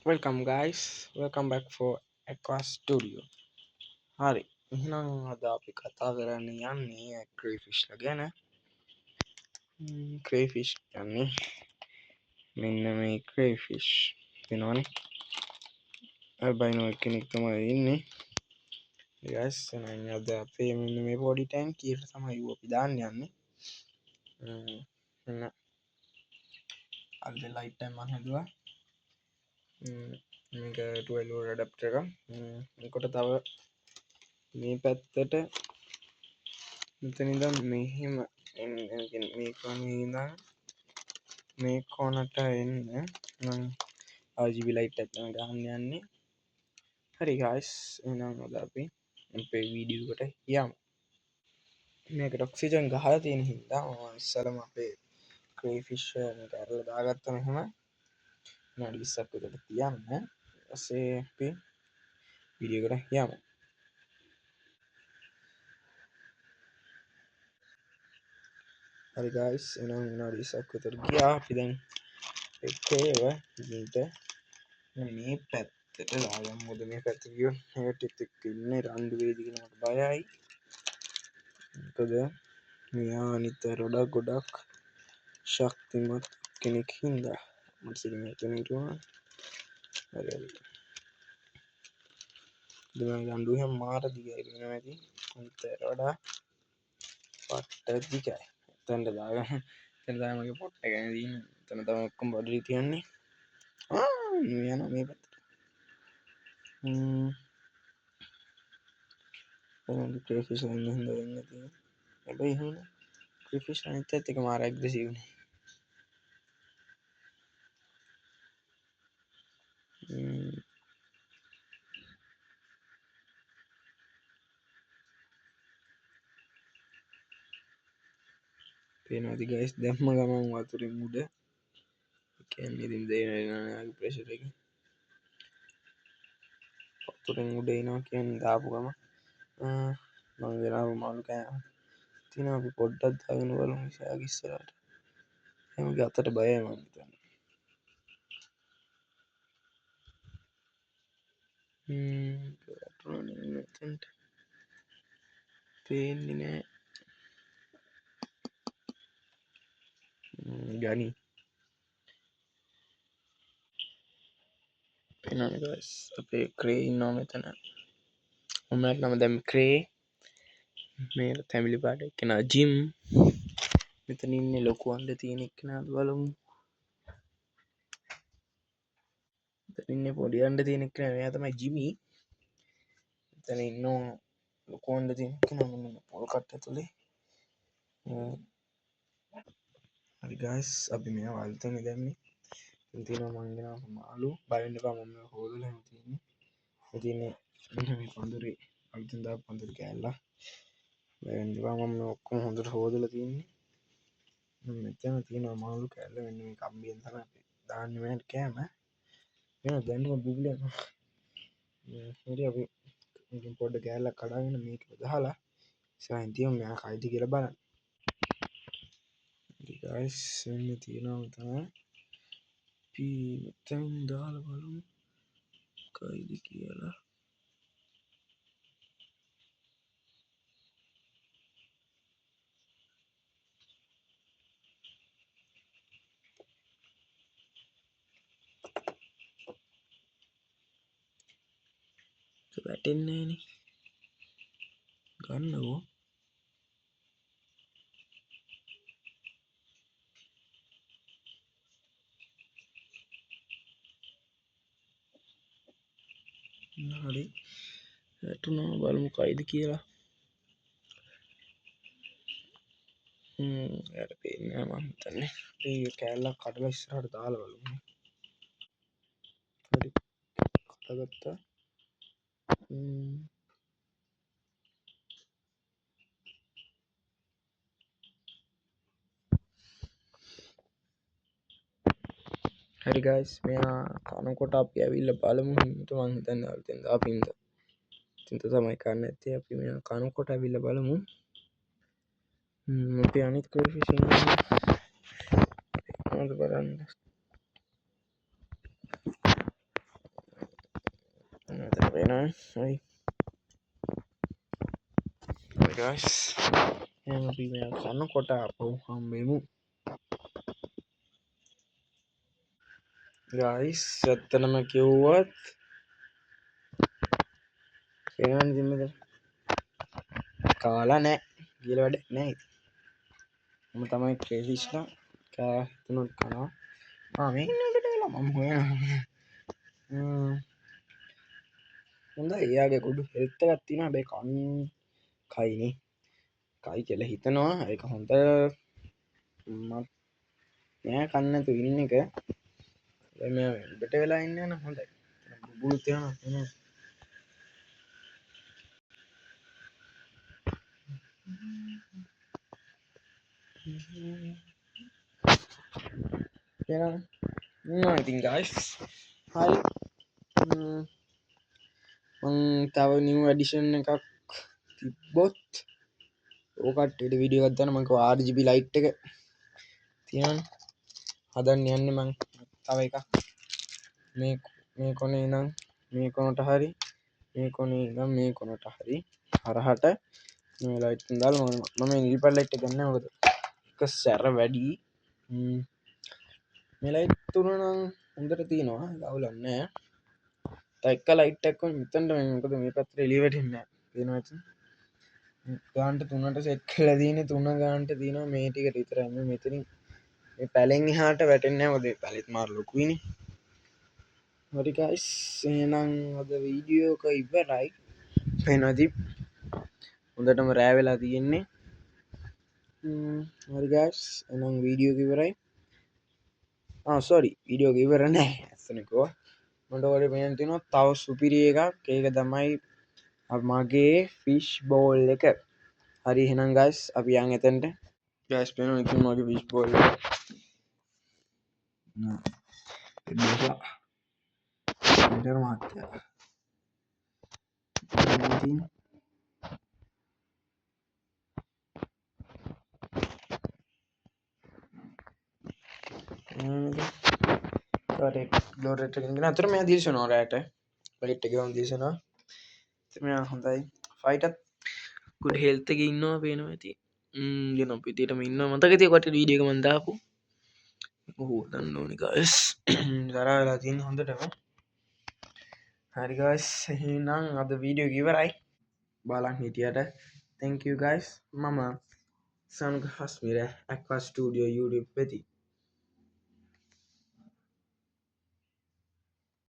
Welcome guys, welcome back for Aqua Studio. හරි එහෙනම් අද අපි කතා කරන්න යන්නේ ක්‍රේෆිෂ් ගැන. ක්‍රේෆිෂ් කියන්නේ මෙන්න මේ ක්‍රේෆිෂ් වෙනවනේ අල්බයිනෝ කෙනෙක් තමයි ඉන්නේ. guys එහෙනම් අද අපි මෙන්න මේ පොඩි ටැංකියට තමයි අපි දාන්න යන්නේ. එන්න අද ලයිට් ටයිම් මම හදුවා. මේක 12 volt adapter එක. මේකට තව මේ පැත්තට මෙතන ඉඳන් මෙහෙම එන්න මේ කොනේ ඉඳන් මේ කොනට එන්න මම RGB ලයිට් එකක් තමයි ගහන්න යන්නේ. හරි guys එහෙනම් අද අපි අපේ වීඩියෝ එකට යමු. මේකට ඔක්සිජන් ගහලා තියෙන හින්දා මම ඉස්සරම අපේ ක්‍රේෆිෂ් එක අරලා දාගත්තා මෙහෙම. විනාඩි 20ක් විතර තියන්න. ඊපස්සේ අපි වීඩියෝ එකට යමු. හරි guys එහෙනම් විනාඩි 20ක් විතර ගියා. අපි දැන් එකේව ඉන්නට මේ පැත්තට දාගමු. මොකද මේ පැත්තට ගියොත් මේකට එක්ක ඉන්නේ රණ්ඩු වේදි කියන මට බයයි. මොකද මෙයා අනිතර ගොඩක් ශක්තිමත් කෙනෙක් හින්දා මට සිරිමේ කෙනෙක් වුණා. හරි හරි. දැන් රණ්ඩු හැම මාර දිගයි වෙනවා ඇති. අනිතර වඩා පට්ට දිගයි. එතනට දාගන්න. එතන තමයි මගේ පොට් එක තියෙන්නේ. එතන තමයි ඔක්කොම බඩරි තියන්නේ. මේ යනවා මේ පැත්තට. ක්‍රේෆිෂ් ගන්න හින්දා වෙන්නේ තියෙන්නේ. හැබැයි එහෙම ක්‍රේෆිෂ් අනිත් පැත්ත එක මාර ඇග්‍රෙසිව් නේ. පේනවාද guys දැම්ම ගමන් වතුරෙන් උඩ කියන්නේ ඉතින් දෙයනේ ආගේ ප්‍රෙෂර් එක වතුරෙන් උඩ එනවා කියන්නේ දාපු ගමන් මම වෙලාව මාළු කෑම තියෙන අපි පොඩ්ඩක් දාගෙන බලමු ඉස්සරහට ඉස්සරහට එයාගේ අතට බයයි මම හිතන්නේ. වැටුණානේ මෙතනට පේන්නේ නෑ. ගනි පේනවනේ guys අපේ ක්‍රේ ඉන්නවා මෙතන. මම නම දැන් ක්‍රේ මේ තැඹිලි පාට එක්කෙනා ජිම් මෙතන ඉන්නේ ලොකු අඬ තියෙන එක්කෙනා බලමු. මෙතන ඉන්නේ පොඩි අඬ තියෙන එක්කෙනා මෙයා තමයි ජිමි. මෙතන ඉන්නෝ ලොකු අඬ තියෙන එක්කෙනා මෙන්න පොල් කට් ඇතුලේ. හරි guys අපි මෙයා වල්තනේ දැම්මේ. ඉතින් තියෙනවා මං ගෙනාව මාළු බය වෙන්න එපා මම මේක හොදලා එහෙම තියෙන්නේ. ඉතින්නේ මේ පඳුරේ අලුතෙන් දාපු පඳුරු කෑල්ලා බය වෙන්න එපා මම මේ ඔක්කොම හොඳට හොදලා තියෙන්නේ. මෙතන තියෙනවා මාළු කෑල්ල මෙන්න මේ කම්බියෙන් තමයි අපි දාන්නේ මෙයාට කෑම. එහෙනම් දැන්ම බුබුල යනවා. හරි අපි ඉතින් පොඩ්ඩ කෑල්ලක් කඩාගෙන මේකට දාලා ඉස්සරහින් තියමු මෙයා කයිද කියලා බලන්න. හරි guys මෙන්න තියෙනවා මෙතන. අපි මෙතන දාලා බලමු කයිද කියලා. වැටෙන්නේ නෑනේ. ගන්නකෝ. හරි වැටුණා බලමු කයිද කියලා. යාට පේන්නේ නෑ මං හිතන්නේ. අපි කෑල්ලක් කඩලා ඉස්සරහට දාලා බලමු. හරි කඩගත්තා. හරි guys මෙයා කනකොට අපි ඇවිල්ලා බලමු. මං හිතන්නේ අලුතෙන් දාපු හින්දා. ඉතින් තමයි කන්න ඇත්තේ. අපි මෙයා කනකොට ඇවිල්ලා බලමු. අපි අනිත් ක්‍රේෆිෂ් ඉන්නවා. මොකද බලන්න. වෙනවා. හරි. guys එහෙනම් අපි මේ කනකොට අපෝ හම්බෙමු. guys ඇත්තටම කිව්වොත් එනන් දින්නද කාලා නෑ කියලා වැඩ නෑ. මම තමයි ක්‍රේසිස්ලා කෑතුනුත් කනවා. මේ ඉන්නකට වෙලා මම හොයනවා. හොඳයි එයාගේ කුඩු හෙල්ත් එකක් තියෙනවා. හැබැයි කයිනේ කයි කියලා හිතනවා. ඒක හොඳ නෑ කන්න නැතු ඉන්න එක. මේ බෙට වෙලා ඉන්න යන හොඳයි. බුබුලුත් යනවා එනවා. I think guys hari තව නිව් ඇඩිෂන් එකක් තිබ්බොත් ඕකට වීඩියෝ එකක් දාන්න. මම RGB ලයිට් එක තියෙනවනේ හදන්න යන්නේ මම. තව එකක් මේ කොනේ ඉඳන් මේ කොනට හරි මේ කොනේ ඉඳන් මේ කොනට හරි හරහට මේ ලයිට් එක දාලා මම නිල්පල් ලයිට් එක ගන්න. මොකද එක සැර වැඩි. මේ ලයිට් තුන නම් හොඳට තියෙනවා ගවුලක් නැහැ. තව එක ලයිට් එකක් මෙතනට මොකද මේ පැත්තට එළිය වැටෙන්නේ නැහැ. පේනවා ඇති. ගානට 3ට සෙට් කරලා තියෙන්නේ 3 ගානට තියෙනවා මේ ටිකට විතරයි. මේ මෙතනින් මේ පැලෙන් එහාට වැටෙන්නේ නැහැ. මොකද පැලෙත් මාර ලොකුයිනේ. හරි guys එහෙනම් අද වීඩියෝ එක ඉවරයි. වෙනදි හොඳටම රෑ වෙලා තියෙන්නේ. හරි guys එහෙනම් වීඩියෝ එක ඉවරයි. sorry වීඩියෝ එක ඉවර නැහැ. ඇත්තනකෝ මට ඔයාලට පේන්න තියෙනවා තව සුපිරි එකක්. ඒක තමයි මගේ ෆිෂ් බෝල් එක. හරි එහෙනම් guys අපි යන් එතනට. guys පේනවා ඉතින් මගේ ෆිෂ් බෝල් එක. නෑ ඉතර මහත්තයා ඉතින් ලෝරට ගෙන අතර මේ දිශනවා රෑට ලයිට් එක ගම දිශනවා. මෙයා හොඳයි ෆයිටත් ගුඩ හෙල්ත එක ඉන්නවා පේනවා ඇති. ගෙන පිතිටම ඉන්න මතකති කොට වීඩියක මන්දාපු හෝ දන්න ඕනි ගස් දරා වෙලා තියන්න හොඳටම. හරිගස් එහෙනම් අද වීඩියෝ ඉවරයි. බලන් හිටියට thank you guys. මම සනුක හස්මිර ඇක්වා ස්ටඩියෝ YouTube වෙති.